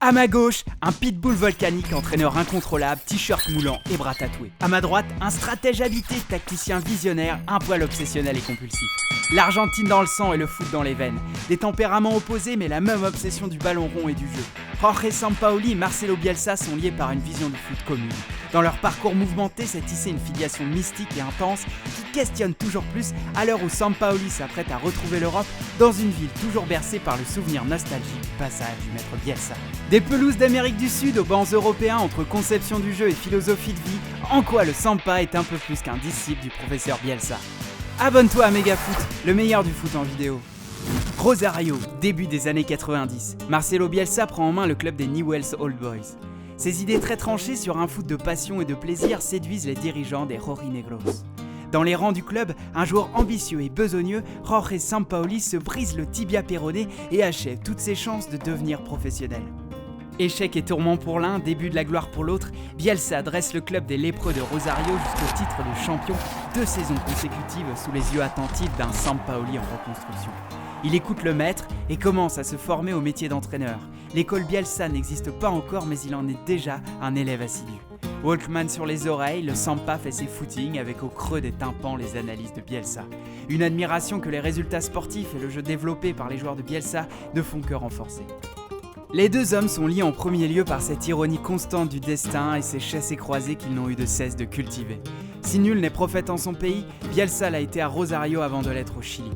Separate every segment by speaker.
Speaker 1: À ma gauche, un pitbull volcanique, entraîneur incontrôlable, t-shirt moulant et bras tatoués. À ma droite, un stratège habité, tacticien visionnaire, un poil obsessionnel et compulsif. L'Argentine dans le sang et le foot dans les veines. Des tempéraments opposés mais la même obsession du ballon rond et du jeu. Jorge Sampaoli et Marcelo Bielsa sont liés par une vision du foot commune. Dans leur parcours mouvementé s'est tissée une filiation mystique et intense qui questionne toujours plus à l'heure où Sampaoli s'apprête à retrouver l'Europe dans une ville toujours bercée par le souvenir nostalgique du passage du maître Bielsa. Des pelouses d'Amérique du Sud aux bancs européens entre conception du jeu et philosophie de vie, en quoi le Sampa est un peu plus qu'un disciple du professeur Bielsa. Abonne-toi à Megafoot, le meilleur du foot en vidéo. Rosario, début des années 90. Marcelo Bielsa prend en main le club des Newell's Old Boys. Ses idées très tranchées sur un foot de passion et de plaisir séduisent les dirigeants des Rojinegros. Dans les rangs du club, un joueur ambitieux et besogneux, Jorge Sampaoli se brise le tibia péroné et achève toutes ses chances de devenir professionnel. Échec et tourment pour l'un, début de la gloire pour l'autre, Bielsa dresse le club des lépreux de Rosario jusqu'au titre de champion, 2 saisons consécutives sous les yeux attentifs d'un Sampaoli en reconstruction. Il écoute le maître et commence à se former au métier d'entraîneur. L'école Bielsa n'existe pas encore mais il en est déjà un élève assidu. Walkman sur les oreilles, le Sampa fait ses footings avec au creux des tympans les analyses de Bielsa. Une admiration que les résultats sportifs et le jeu développé par les joueurs de Bielsa ne font que renforcer. Les deux hommes sont liés en premier lieu par cette ironie constante du destin et ces chassés croisés qu'ils n'ont eu de cesse de cultiver. Si nul n'est prophète en son pays, Bielsa l'a été à Rosario avant de l'être au Chili.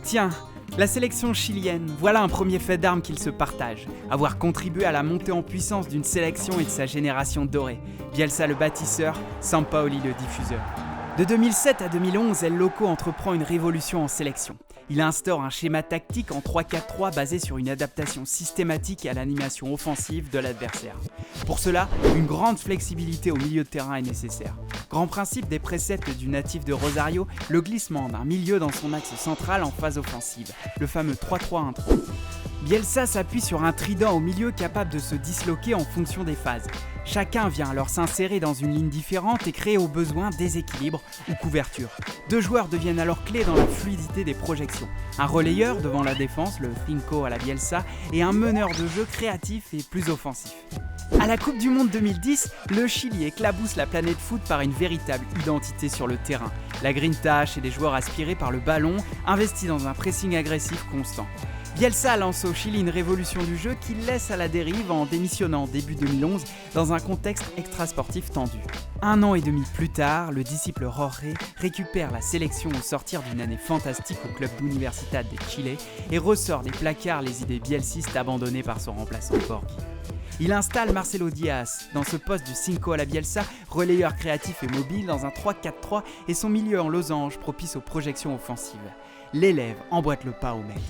Speaker 1: Tiens, la sélection chilienne, voilà un premier fait d'armes qu'ils se partagent. Avoir contribué à la montée en puissance d'une sélection et de sa génération dorée. Bielsa le bâtisseur, Sampaoli le diffuseur. De 2007 à 2011, El Loco entreprend une révolution en sélection. Il instaure un schéma tactique en 3-4-3 basé sur une adaptation systématique à l'animation offensive de l'adversaire. Pour cela, une grande flexibilité au milieu de terrain est nécessaire. Grand principe des préceptes du natif de Rosario, le glissement d'un milieu dans son axe central en phase offensive, le fameux 3-3-1-3. Bielsa s'appuie sur un trident au milieu capable de se disloquer en fonction des phases. Chacun vient alors s'insérer dans une ligne différente et créer au besoin déséquilibre ou couverture. 2 joueurs deviennent alors clés dans la fluidité des projections. Un relayeur devant la défense, le Cinco à la Bielsa, et un meneur de jeu créatif et plus offensif. À la Coupe du Monde 2010, le Chili éclabousse la planète foot par une véritable identité sur le terrain. La grinta chez des joueurs aspirés par le ballon, investis dans un pressing agressif constant. Bielsa lance au Chili une révolution du jeu qu'il laisse à la dérive en démissionnant début 2011 dans un contexte extrasportif tendu. 1 an et demi plus tard, le disciple Jorge récupère la sélection au sortir d'une année fantastique au club d'Universidad de Chile et ressort des placards les idées bielsistes abandonnées par son remplaçant Borghi. Il installe Marcelo Diaz dans ce poste du Cinco à la Bielsa, relayeur créatif et mobile dans un 3-4-3 et son milieu en losange propice aux projections offensives. L'élève emboîte le pas au maître.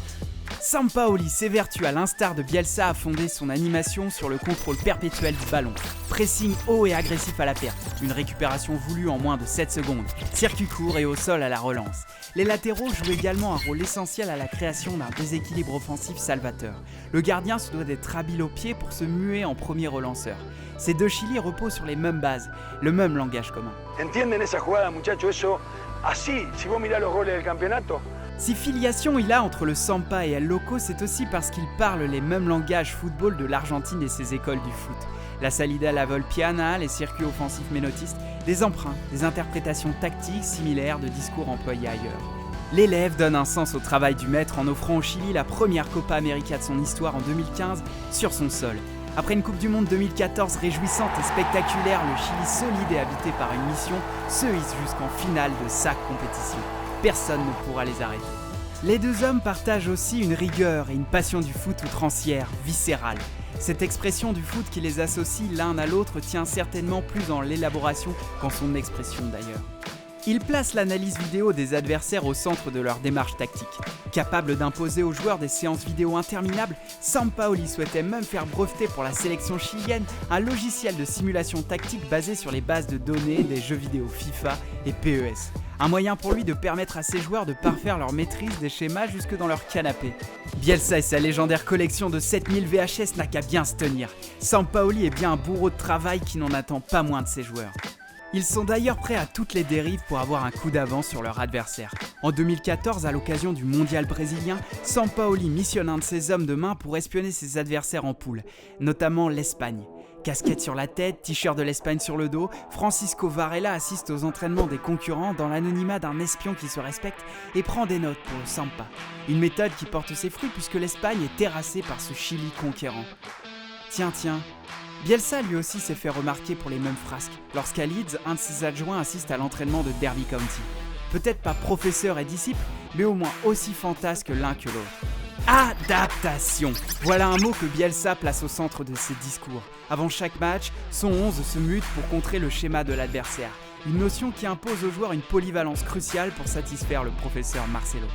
Speaker 1: Sampaoli s'évertue à l'instar de Bielsa à fonder son animation sur le contrôle perpétuel du ballon. Pressing haut et agressif à la perte, une récupération voulue en moins de 7 secondes, circuit court et au sol à la relance. Les latéraux jouent également un rôle essentiel à la création d'un déséquilibre offensif salvateur. Le gardien se doit d'être habile au pied pour se muer en premier relanceur. Ces deux Chili reposent sur les mêmes bases, le même langage commun.
Speaker 2: ¿Entienden esa jugada, muchachos? Eso, así, si vos mirás los goles del campeonato.
Speaker 1: Si filiation il a entre le Sampa et El Loco, c'est aussi parce qu'ils parlent les mêmes langages football de l'Argentine et ses écoles du foot. La salida la volpiana, les circuits offensifs ménotistes, des emprunts, des interprétations tactiques similaires de discours employés ailleurs. L'élève donne un sens au travail du maître en offrant au Chili la première Copa América de son histoire en 2015 sur son sol. Après une Coupe du Monde 2014 réjouissante et spectaculaire, le Chili solide et habité par une mission se hisse jusqu'en finale de sa compétition. Personne ne pourra les arrêter. Les deux hommes partagent aussi une rigueur et une passion du foot outrancière, viscérale. Cette expression du foot qui les associe l'un à l'autre tient certainement plus en l'élaboration qu'en son expression d'ailleurs. Ils placent l'analyse vidéo des adversaires au centre de leur démarche tactique. Capable d'imposer aux joueurs des séances vidéo interminables, Sampaoli souhaitait même faire breveter pour la sélection chilienne un logiciel de simulation tactique basé sur les bases de données des jeux vidéo FIFA et PES. Un moyen pour lui de permettre à ses joueurs de parfaire leur maîtrise des schémas jusque dans leur canapé. Bielsa et sa légendaire collection de 7000 VHS n'a qu'à bien se tenir. Sampaoli est bien un bourreau de travail qui n'en attend pas moins de ses joueurs. Ils sont d'ailleurs prêts à toutes les dérives pour avoir un coup d'avance sur leur adversaire. En 2014, à l'occasion du mondial brésilien, Sampaoli missionne un de ses hommes de main pour espionner ses adversaires en poule, notamment l'Espagne. Casquette sur la tête, t-shirt de l'Espagne sur le dos, Francisco Varela assiste aux entraînements des concurrents dans l'anonymat d'un espion qui se respecte et prend des notes pour le Sampa. Une méthode qui porte ses fruits puisque l'Espagne est terrassée par ce Chili conquérant. Tiens, Bielsa lui aussi s'est fait remarquer pour les mêmes frasques, lorsqu'à Leeds, un de ses adjoints assiste à l'entraînement de Derby County. Peut-être pas professeur et disciple, mais au moins aussi fantasque l'un que l'autre. Adaptation. Voilà un mot que Bielsa place au centre de ses discours. Avant chaque match, son 11 se mute pour contrer le schéma de l'adversaire. Une notion qui impose aux joueurs une polyvalence cruciale pour satisfaire le professeur Marcelo.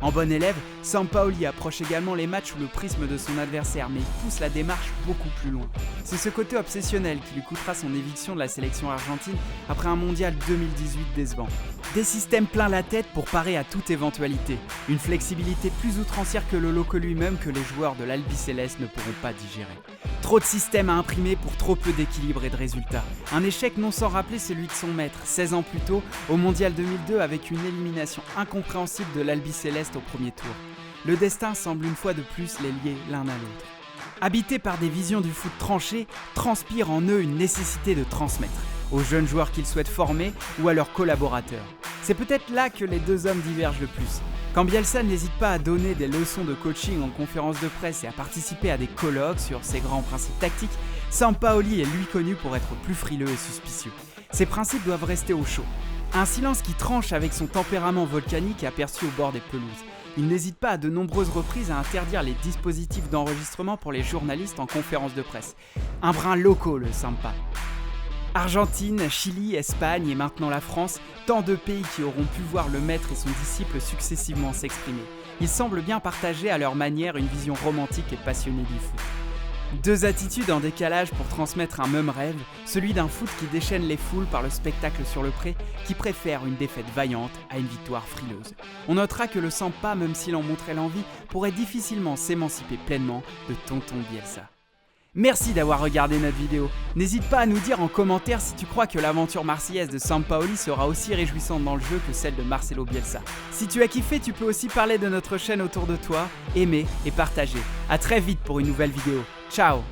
Speaker 1: En bon élève, Sampaoli approche également les matchs sous le prisme de son adversaire, mais il pousse la démarche beaucoup plus loin. C'est ce côté obsessionnel qui lui coûtera son éviction de la sélection argentine après un mondial 2018 décevant. Des systèmes plein la tête pour parer à toute éventualité. Une flexibilité plus outrancière que le loco lui-même que les joueurs de l'Albiceleste ne pourront pas digérer. Trop de systèmes à imprimer pour trop peu d'équilibre et de résultats. Un échec non sans rappeler celui de son maître, 16 ans plus tôt, au mondial 2002 avec une élimination incompréhensible de l'Albiceleste au premier tour. Le destin semble une fois de plus les lier l'un à l'autre. Habités par des visions du foot tranché, transpire en eux une nécessité de transmettre, aux jeunes joueurs qu'ils souhaitent former ou à leurs collaborateurs. C'est peut-être là que les deux hommes divergent le plus. Quand Bielsa n'hésite pas à donner des leçons de coaching en conférence de presse et à participer à des colloques sur ses grands principes tactiques, Sampaoli est lui connu pour être plus frileux et suspicieux. Ses principes doivent rester au chaud. Un silence qui tranche avec son tempérament volcanique aperçu au bord des pelouses. Il n'hésite pas à de nombreuses reprises à interdire les dispositifs d'enregistrement pour les journalistes en conférence de presse. Un brin loco, le Sampa. Argentine, Chili, Espagne et maintenant la France, tant de pays qui auront pu voir le maître et son disciple successivement s'exprimer. Ils semblent bien partager à leur manière une vision romantique et passionnée du foot. Deux attitudes en décalage pour transmettre un même rêve, celui d'un foot qui déchaîne les foules par le spectacle sur le pré, qui préfère une défaite vaillante à une victoire frileuse. On notera que le Sampa, même s'il en montrait l'envie, pourrait difficilement s'émanciper pleinement de Tonton Bielsa. Merci d'avoir regardé notre vidéo. N'hésite pas à nous dire en commentaire si tu crois que l'aventure marseillaise de Sampaoli sera aussi réjouissante dans le jeu que celle de Marcelo Bielsa. Si tu as kiffé, tu peux aussi parler de notre chaîne autour de toi, aimer et partager. À très vite pour une nouvelle vidéo. Ciao!